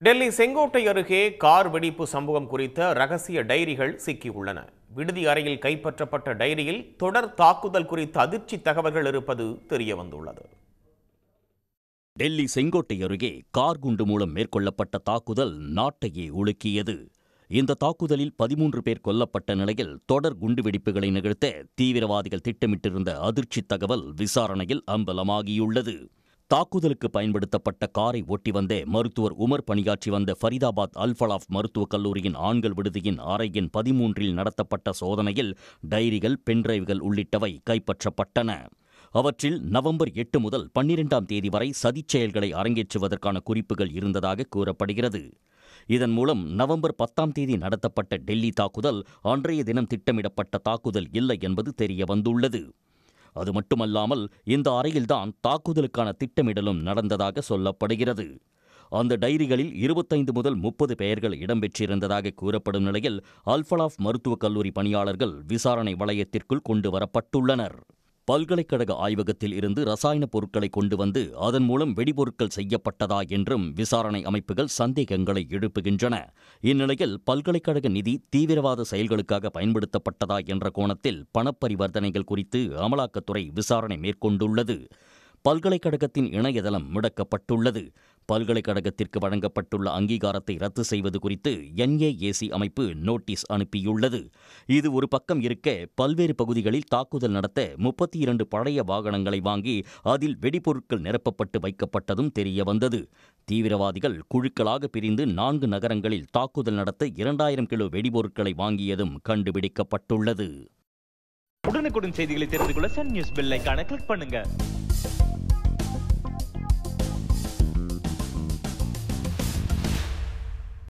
டெல்லி செங்கோட்டை அருகே கார் வெடிப்பு சம்பவம் குறித்த ரகசிய டைரிகள் சிக்கியுள்ளன. விடுதி அறையில் கைப்பற்றப்பட்ட டைரியில் தொடர் தாக்குதல் குறித்த அதிர்ச்சி தகவல்கள் இருப்பது தெரியவந்துள்ளது. டெல்லி செங்கோட்டை அருகே கார் குண்டு மூலம் மேற்கொள்ளப்பட்ட தாக்குதல் நாட்டையே உலுக்கியது. இந்த தாக்குதலில் 13 பேர் கொல்லப்பட்ட நிலையில் தொடர் குண்டுவெடிப்புகளை நிகழ்த்த தீவிரவாதிகள் திட்டமிட்டிருந்த அதிர்ச்சி தகவல் விசாரணையில் அம்பலமாகியுள்ளது. தாக்குதலுக்கு பயன்படுத்தப்பட்ட காரை ஓட்டி வந்த மருத்துவர் உமர் பணியாற்றி வந்த ஃபரிதாபாத் அல்-ஃபலாஹ் மருத்துவக் கல்லூரியின் ஆண்கள் விடுதியின் அறை எண் 13 நடத்தப்பட்ட சோதனையில் டைரிகள், பென்டிரைவ்கள் உள்ளிட்டவை கைப்பற்றப்பட்டன. அவற்றில் நவம்பர் 8 முதல் 12ஆம் தேதி வரை சதிச் செயல்களை அரங்கேற்றுவதற்கான குறிப்புகள் இருந்ததாக கூறப்படுகிறது. இதன் மூலம் நவம்பர் 10ஆம் தேதி நடத்தப்பட்ட டெல்லி தாக்குதல் அன்றைய தினம் திட்டமிடப்பட்ட தாக்குதல் இல்லை என்பது தெரியவந்துள்ளது. அது மட்டுமல்லாமல் இந்த அறையில்தான் தாக்குதலுக்கான திட்டமிடலும் நடந்ததாக சொல்லப்படுகிறது. அந்த டைரிகளில் 25 முதல் 30 பெயர்கள் இடம்பெற்றிருந்ததாக கூறப்படும் நிலையில் அல்-ஃபலாஹ் மருத்துவக் கல்லூரி பணியாளர்கள் விசாரணை வளையத்திற்குள் கொண்டு வரப்பட்டுள்ளனர். பல்கலைக்கழக ஆய்வகத்தில் இருந்து ரசாயன பொருட்களை கொண்டு வந்து அதன் மூலம் வெடிபொருட்கள் செய்யப்பட்டதா என்றும் விசாரணை அமைப்புகள் சந்தேகங்களை எழுப்புகின்றன. இந்நிலையில் பல்கலைக்கழக நிதி தீவிரவாத செயல்களுக்காக பயன்படுத்தப்பட்டதா என்ற கோணத்தில் பணப்பரிவர்த்தனைகள் குறித்து அமலாக்கத்துறை விசாரணை மேற்கொண்டுள்ளது. பல்கலைக்கழகத்தின் இணையதளம் முடக்கப்பட்டுள்ளது. பல்கலைக்கழகத்திற்கு வழங்கப்பட்டுள்ள அங்கீகாரத்தை ரத்து செய்வது குறித்து NAAC அமைப்பு நோட்டீஸ் அனுப்பியுள்ளது. இது ஒரு பக்கம் இருக்க, பல்வேறு பகுதிகளில் தாக்குதல் நடத்த 32 பழைய வாகனங்களை வாங்கி அதில் வெடிபொருட்கள் நிரப்பப்பட்டு வைக்கப்பட்டதும் தெரியவந்தது. தீவிரவாதிகள் குழுக்களாக பிரிந்து 4 நகரங்களில் தாக்குதல் நடத்த 2000 கிலோ வெடிபொருட்களை வாங்கியதும் கண்டுபிடிக்கப்பட்டுள்ளது. உடனுக்குடன் செய்திகளை தெரிந்து கொள்ள சன் நியூஸ் பெல் ஐகானை கிளிக் பண்ணுங்க.